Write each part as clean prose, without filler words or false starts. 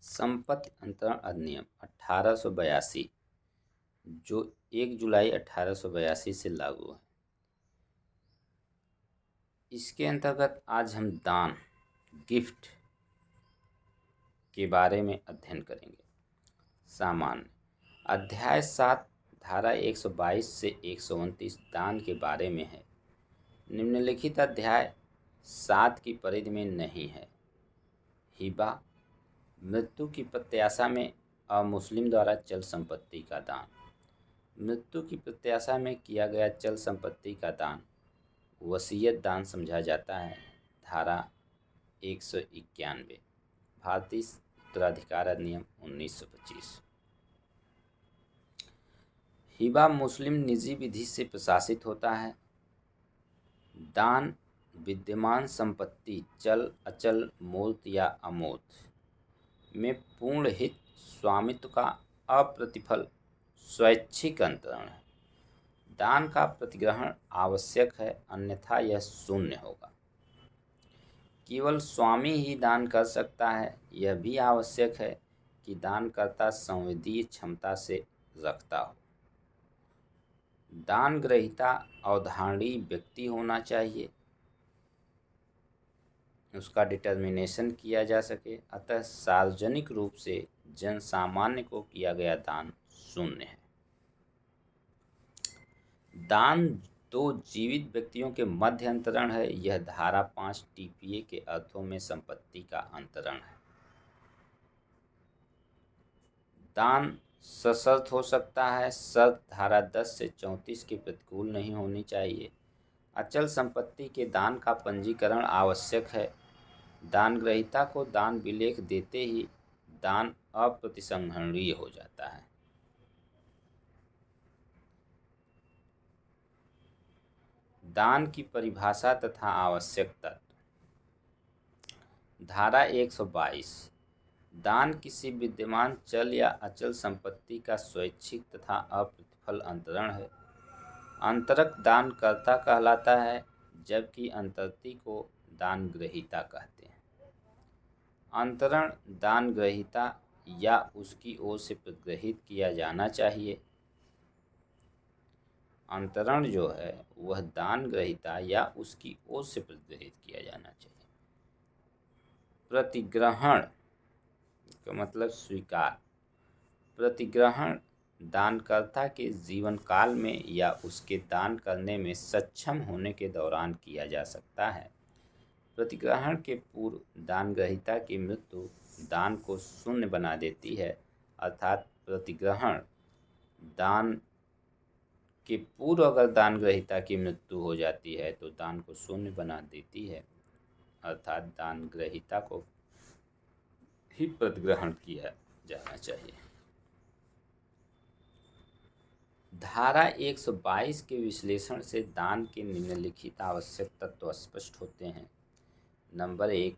संपत्ति अंतरण अधिनियम 1882 जो 1 जुलाई 1882 से लागू है। इसके अंतर्गत आज हम दान गिफ्ट के बारे में अध्ययन करेंगे। सामान्य अध्याय 7 धारा 122 से 129 दान के बारे में है। निम्नलिखित अध्याय 7 की परिधि में नहीं है। हिबा मृत्यु की प्रत्याशा में अमुस्लिम द्वारा चल संपत्ति का दान। मृत्यु की प्रत्याशा में किया गया चल संपत्ति का दान वसीयत दान समझा जाता है। धारा 191 भारतीय उत्तराधिकार अधिनियम 1925। हिबा मुस्लिम निजी विधि से प्रशासित होता है। दान विद्यमान संपत्ति चल अचल मूर्त या अमूर्त में पूर्ण हित स्वामित्व का अप्रतिफल स्वैच्छिक अंतरण है। दान का प्रतिग्रहण आवश्यक है, अन्यथा यह शून्य होगा। केवल स्वामी ही दान कर सकता है। यह भी आवश्यक है कि दानकर्ता संवेदीय क्षमता से रखता हो। दान ग्रहीता अवधारणीय व्यक्ति होना चाहिए, उसका डिटर्मिनेशन किया जा सके। अतः सार्वजनिक रूप से जन सामान्य को किया गया दान शून्य है। दान दो जीवित व्यक्तियों के मध्य अंतरण है। यह धारा 5 टीपीए के अर्थों में संपत्ति का अंतरण है। दान सशर्त हो सकता है। शर्त धारा 10 से 34 के प्रतिकूल नहीं होनी चाहिए। अचल संपत्ति के दान का पंजीकरण आवश्यक है। दान ग्रहीता को दान विलेख देते ही दान अप्रतिसंहरणीय हो जाता है। दान की परिभाषा तथा आवश्यक तत्व। धारा 122 दान किसी विद्यमान चल या अचल संपत्ति का स्वैच्छिक तथा अप्रतिफल अंतरण है। अंतरक दानकर्ता कहलाता है, जबकि अंतर्ती को दान ग्रहीता कहते हैं। अंतरण दान ग्रहीता या उसकी ओर से प्रतिग्रहित किया जाना चाहिए। अंतरण जो है वह दान ग्रहीता या उसकी ओर से प्रतिग्रहित किया जाना चाहिए। प्रतिग्रहण का मतलब स्वीकार। प्रतिग्रहण दानकर्ता के जीवन काल में या उसके दान करने में सक्षम होने के दौरान किया जा सकता है। प्रतिग्रहण के पूर्व दान ग्रहीता की मृत्यु दान को शून्य बना देती है। अर्थात प्रतिग्रहण दान के पूर्व अगर दान ग्रहीता की मृत्यु हो जाती है तो दान को शून्य बना देती है। अर्थात दान ग्रहीता को ही प्रतिग्रहण किया जाना चाहिए। धारा 122 के विश्लेषण से दान के निम्नलिखित आवश्यक तत्व स्पष्ट होते हैं। नंबर 1,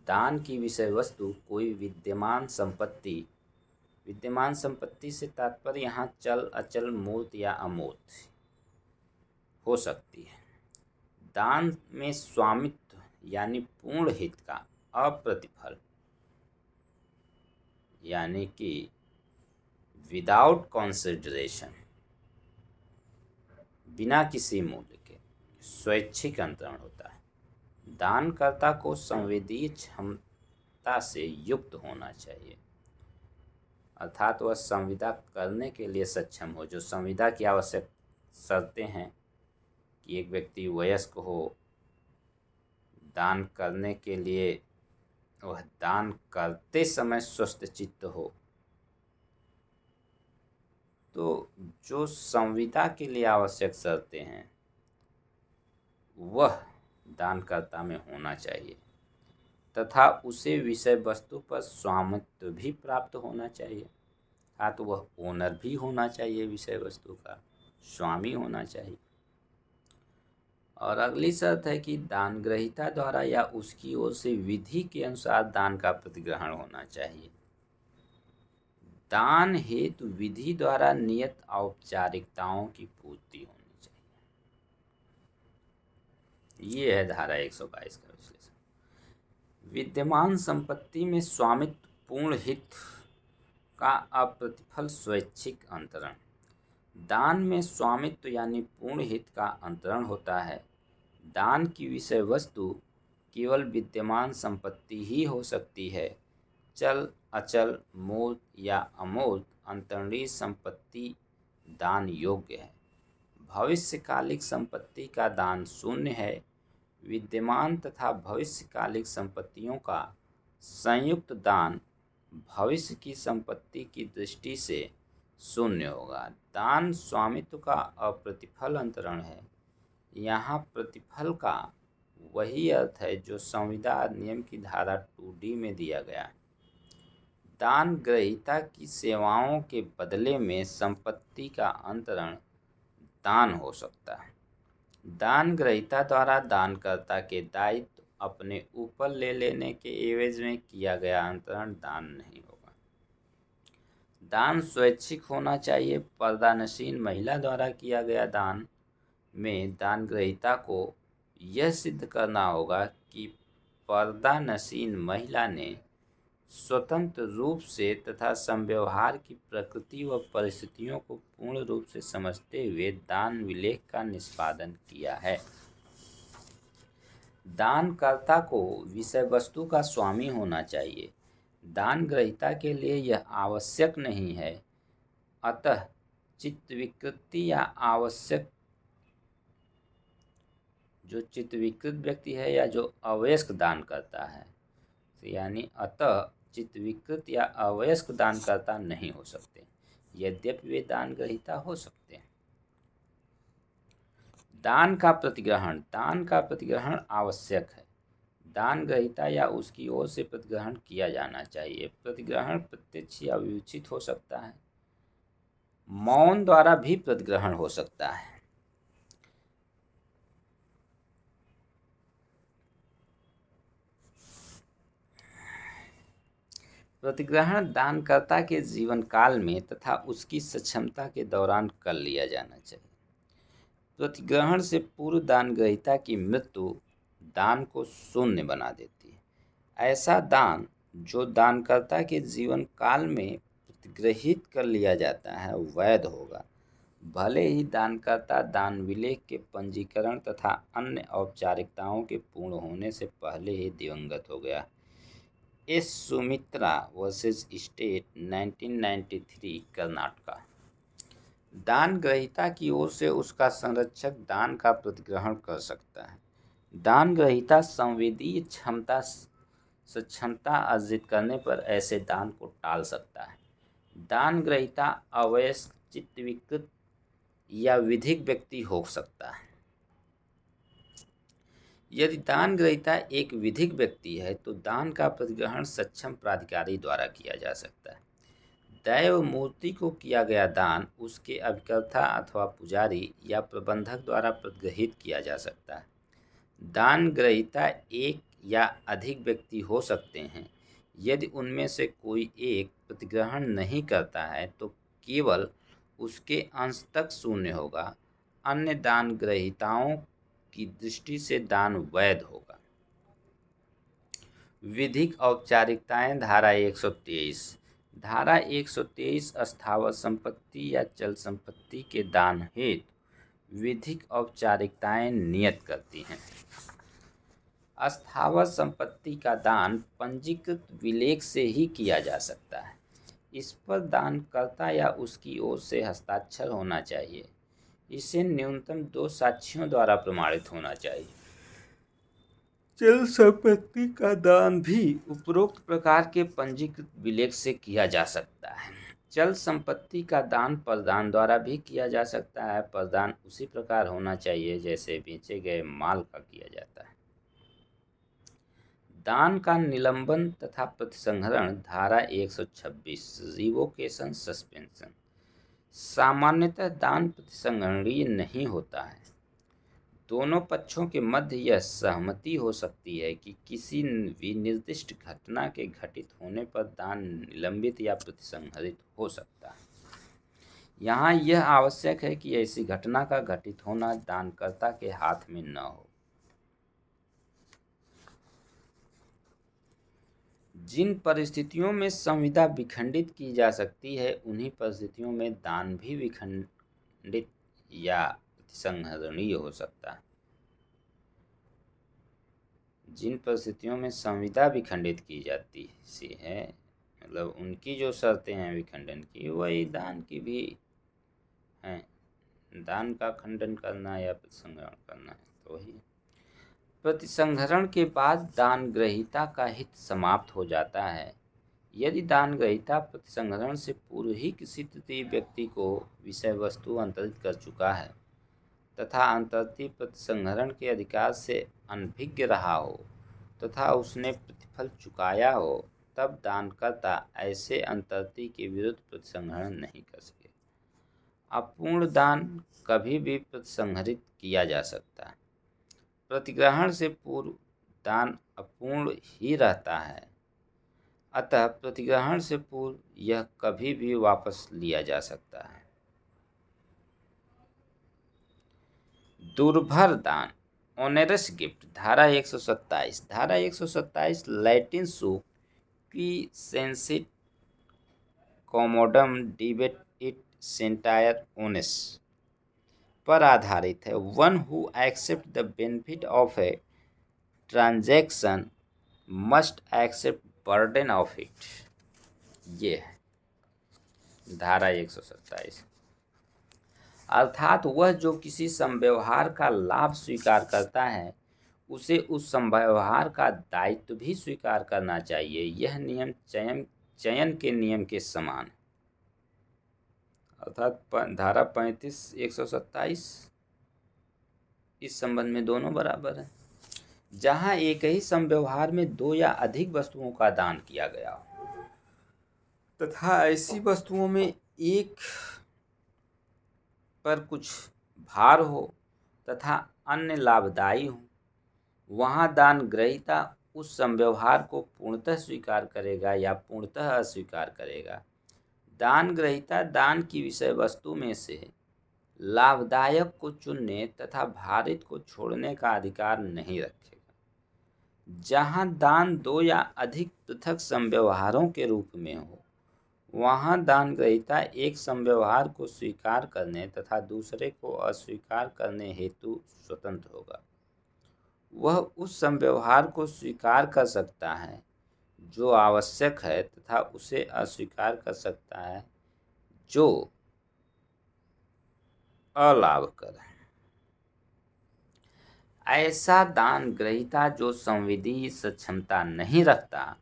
दान की विषय वस्तु कोई विद्यमान संपत्ति। विद्यमान संपत्ति से तात्पर्य यहाँ चल अचल मूर्त या अमूर्त हो सकती है। दान में स्वामित्व यानी पूर्ण हित का अप्रतिफल यानी कि विदाउट कंसिडरेशन बिना किसी मूल्य के स्वैच्छिक अंतरण होता है। दानकर्ता को संवेदीय क्षमता से युक्त होना चाहिए, अर्थात वह संविदा करने के लिए सक्षम हो। जो संविदा की आवश्यक शर्तें हैं कि एक व्यक्ति वयस्क हो, दान करने के लिए वह दान करते समय स्वस्थ चित्त हो। तो जो संविदा के लिए आवश्यक शर्तें हैं वह दानकर्ता में होना चाहिए तथा उसे विषय वस्तु पर स्वामित्व भी प्राप्त होना चाहिए। तो वह ओनर भी होना चाहिए, विषय वस्तु का स्वामी होना चाहिए। और अगली शर्त है कि दान ग्रहीता द्वारा या उसकी ओर से विधि के अनुसार दान का प्रतिग्रहण होना चाहिए। दान हेतु विधि द्वारा नियत औपचारिकताओं की पूर्ति होनी चाहिए। ये है धारा 122 का विश्लेषण। विद्यमान संपत्ति में स्वामित्व पूर्ण हित का अप्रतिफल स्वैच्छिक अंतरण। दान में स्वामित्व यानी पूर्ण हित का अंतरण होता है। दान की विषय वस्तु केवल विद्यमान संपत्ति ही हो सकती है। चल अचल मूर्त या अमूर्त अंतरणीय संपत्ति दान योग्य है। भविष्यकालिक संपत्ति का दान शून्य है। विद्यमान तथा भविष्यकालिक संपत्तियों का संयुक्त दान भविष्य की संपत्ति की दृष्टि से शून्य होगा। दान स्वामित्व का अप्रतिफल अंतरण है। यहाँ प्रतिफल का वही अर्थ है जो संविदा अधिनियम की धारा 2D में दिया गया है। दान ग्रहीता की सेवाओं के बदले में संपत्ति का अंतरण दान हो सकता है। दान ग्रहीता द्वारा दानकर्ता के दायित्व अपने ऊपर ले लेने के एवज में किया गया अंतरण दान नहीं होगा। दान स्वैच्छिक होना चाहिए। पर्दानशीन महिला द्वारा किया गया दान में दान ग्रहीता को यह सिद्ध करना होगा कि पर्दानशीन महिला ने स्वतंत्र रूप से तथा संव्यवहार की प्रकृति व परिस्थितियों को पूर्ण रूप से समझते हुए दान विलेख का निष्पादन किया है। दानकर्ता को विषय वस्तु का स्वामी होना चाहिए। दान ग्रहीता के लिए यह आवश्यक नहीं है। अतः चित्तविकृति या आवश्यक जो चित्तविकृत व्यक्ति है या जो अवयस्क दान करता है, यानी अतः चित्तविकृत या अवयस्क दानकर्ता नहीं हो सकते, यद्यपि वे दान ग्रहीता हो सकते हैं। दान का प्रतिग्रहण आवश्यक है। दान ग्रहीता या उसकी ओर से प्रतिग्रहण किया जाना चाहिए। प्रतिग्रहण प्रत्यक्ष या विवेचित हो सकता है। मौन द्वारा भी प्रतिग्रहण हो सकता है। प्रतिग्रहण दानकर्ता के जीवन काल में तथा उसकी सक्षमता के दौरान कर लिया जाना चाहिए। प्रतिग्रहण से पूर्व दान ग्रहीता की मृत्यु दान को शून्य बना देती है। ऐसा दान जो दानकर्ता के जीवन काल में प्रतिग्रहित कर लिया जाता है वैध होगा, भले ही दानकर्ता दान विलेख के पंजीकरण तथा अन्य औपचारिकताओं के पूर्ण होने से पहले ही दिवंगत हो गया। S Sumitra versus state 1993 Karnataka. दान ग्रहीता की ओर से उसका संरक्षक दान का प्रतिग्रहण कर सकता है। दान ग्रहीता संवेदीय सक्षमता अर्जित करने पर ऐसे दान को टाल सकता है। दान ग्रहीता अवयस्क, चित्तविकृत या विधिक व्यक्ति हो सकता है। यदि दान ग्रहीता एक विधिक व्यक्ति है तो दान का प्रतिग्रहण सक्षम प्राधिकारी द्वारा किया जा सकता है। दैव मूर्ति को किया गया दान उसके अभिकर्ता अथवा पुजारी या प्रबंधक द्वारा प्रतिग्रहित किया जा सकता है। दान ग्रहीता एक या अधिक व्यक्ति हो सकते हैं। यदि उनमें से कोई एक प्रतिग्रहण नहीं करता है तो केवल उसके अंश तक शून्य होगा। अन्य दान ग्रहीताओं की दृष्टि से दान वैध होगा। विधिक औपचारिकताएं धारा 123। धारा 123 अस्थावर संपत्ति या चल संपत्ति के दान हेतु विधिक औपचारिकताएं नियत करती हैं। अस्थावर संपत्ति का दान पंजीकृत विलेख से ही किया जा सकता है। इस पर दानकर्ता या उसकी ओर से हस्ताक्षर होना चाहिए। इसे न्यूनतम 2 साक्षियों द्वारा प्रमाणित होना चाहिए। चल संपत्ति का दान भी उपरोक्त प्रकार के पंजीकृत विलेख से किया जा सकता है। चल संपत्ति का दान प्रदान द्वारा भी किया जा सकता है। प्रदान उसी प्रकार होना चाहिए जैसे बेचे गए माल का किया जाता है। दान का निलंबन तथा प्रतिसंहरण धारा 126 रिवोकेशन सस्पेंशन। सामान्यतः दान प्रतिसंहरणीय नहीं होता है। दोनों पक्षों के मध्य यह सहमति हो सकती है कि किसी भी निर्दिष्ट घटना के घटित होने पर दान निलंबित या प्रतिसंहरित हो सकता है। यहाँ यह आवश्यक है कि ऐसी घटना का घटित होना दानकर्ता के हाथ में न हो। जिन परिस्थितियों में संविदा विखंडित की जा सकती है उन्हीं परिस्थितियों में दान भी विखंडित या संहरणीय हो सकता है। जिन परिस्थितियों में संविदा विखंडित की जाती सी है, मतलब उनकी जो शर्तें हैं विखंडन की, वही दान की भी हैं। दान का खंडन करना या प्रतिसंहरण करना है तो वही। प्रतिसंहरण के बाद दान ग्रहीता का हित समाप्त हो जाता है। यदि दान ग्रहीता प्रतिसंहरण से पूर्व ही किसी तृतीय व्यक्ति को विषय वस्तु अंतरित कर चुका है तथा अंतर्ती प्रतिसंहरण के अधिकार से अनभिज्ञ रहा हो तथा उसने प्रतिफल चुकाया हो, तब दानकर्ता ऐसे अंतर्ती के विरुद्ध प्रतिसंहरण नहीं कर सके। अपूर्ण दान कभी भी प्रतिसंहरित किया जा सकता है। प्रतिग्रहण से पूर्व दान अपूर्ण ही रहता है, अतः प्रतिग्रहण से पूर्व यह कभी भी वापस लिया जा सकता है। दुर्भर दान, ओनेरस गिफ्ट, धारा 127। धारा 127 लैटिन सूप की सेंसिट कॉमोडम डिबेट इट सेंटायर ओनेस पर आधारित है। One who accept the benefit of a transaction must accept burden of it. ये है धारा 127। अर्थात वह जो किसी संव्यवहार का लाभ स्वीकार करता है उसे उस संव्यवहार का दायित्व भी स्वीकार करना चाहिए। यह नियम चयन के नियम के समान है। अर्थात धारा 35 127 इस संबंध में दोनों बराबर है। जहाँ एक ही संव्यवहार में दो या अधिक वस्तुओं का दान किया गया हो तथा ऐसी वस्तुओं में एक पर कुछ भार हो तथा अन्य लाभदायी हो, वहाँ दान ग्रहीता उस संव्यवहार को पूर्णतः स्वीकार करेगा या पूर्णतः अस्वीकार करेगा। दान ग्रहीता दान की विषय वस्तु में से लाभदायक को चुनने तथा भारित को छोड़ने का अधिकार नहीं रखेगा। जहाँ दान दो या अधिक पृथक संव्यवहारों के रूप में हो, वहाँ दान ग्रहीता एक संव्यवहार को स्वीकार करने तथा दूसरे को अस्वीकार करने हेतु स्वतंत्र होगा। वह उस संव्यवहार को स्वीकार कर सकता है जो आवश्यक है तथा उसे अस्वीकार कर सकता है जो अलाभकर है। ऐसा दान ग्रहीता जो संविधि सक्षमता नहीं रखता,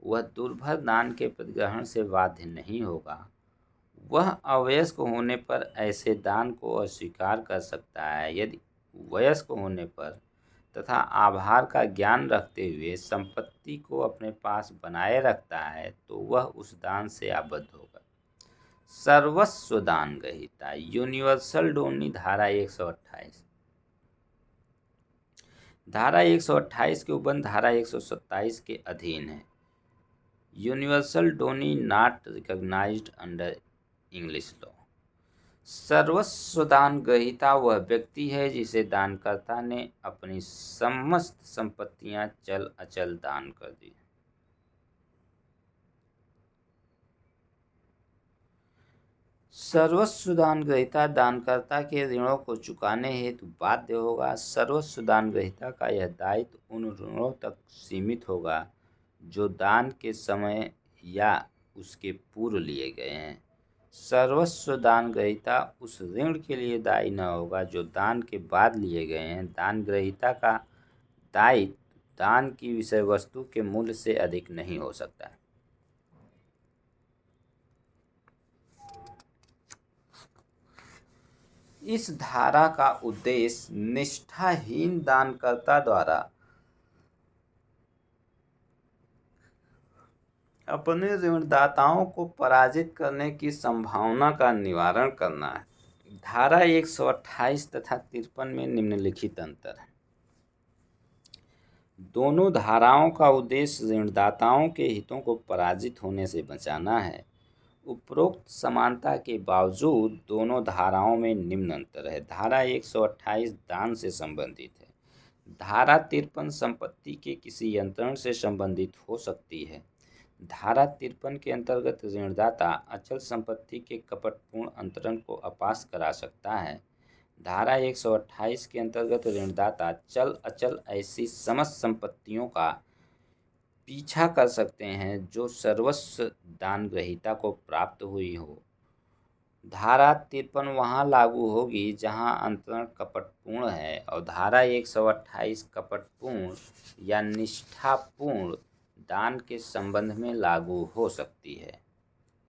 वह दुर्भर दान के प्रतिग्रहण से बाध्य नहीं होगा। वह अवयस्क होने पर ऐसे दान को अस्वीकार कर सकता है। यदि वयस्क होने पर तथा आभार का ज्ञान रखते हुए संपत्ति को अपने पास बनाए रखता है तो वह उस दान से आबद्ध होगा। सर्वस्व दान ग्रहीता, यूनिवर्सल डोनी, धारा 128। धारा 128 के उपबंध धारा 127 के अधीन है। Universal donee not recognized under English law. सर्वस्व दान ग्रहीता वह व्यक्ति है जिसे दानकर्ता ने अपनी समस्त संपत्तियां चल अचल दान कर दी। सर्वस्व दान ग्रहीता दानकर्ता के ऋणों को चुकाने हेतु बाध्य होगा। सर्वस्व दान ग्रहीता का यह दायित्व उन ऋणों तक सीमित होगा जो दान के समय या उसके पूर्व लिए गए हैं। सर्वस्व दान ग्रहीता उस ऋण के लिए दायी न होगा जो दान के बाद लिए गए हैं। दान ग्रहीता का दायित्व दान की विषय वस्तु के मूल्य से अधिक नहीं हो सकता है। इस धारा का उद्देश्य निष्ठाहीन दानकर्ता द्वारा अपने ऋणदाताओं को पराजित करने की संभावना का निवारण करना है। धारा 128 तथा 53 में निम्नलिखित अंतर है। दोनों धाराओं का उद्देश्य ऋणदाताओं के हितों को पराजित होने से बचाना है। उपरोक्त समानता के बावजूद दोनों धाराओं में निम्न अंतर है। धारा 128 दान से संबंधित है। धारा 53 संपत्ति के किसी यंत्रण से संबंधित हो सकती है। धारा 53 के अंतर्गत ऋणदाता अचल संपत्ति के कपटपूर्ण अंतरण को अपास करा सकता है। धारा 128 के अंतर्गत ऋणदाता चल अचल ऐसी समस्त संपत्तियों का पीछा कर सकते हैं जो सर्वस्व दानग्रहीता को प्राप्त हुई हो। धारा 53 वहाँ लागू होगी जहाँ अंतरण कपटपूर्ण है और धारा 128 कपटपूर्ण या निष्ठापूर्ण दान के संबंध में लागू हो सकती है।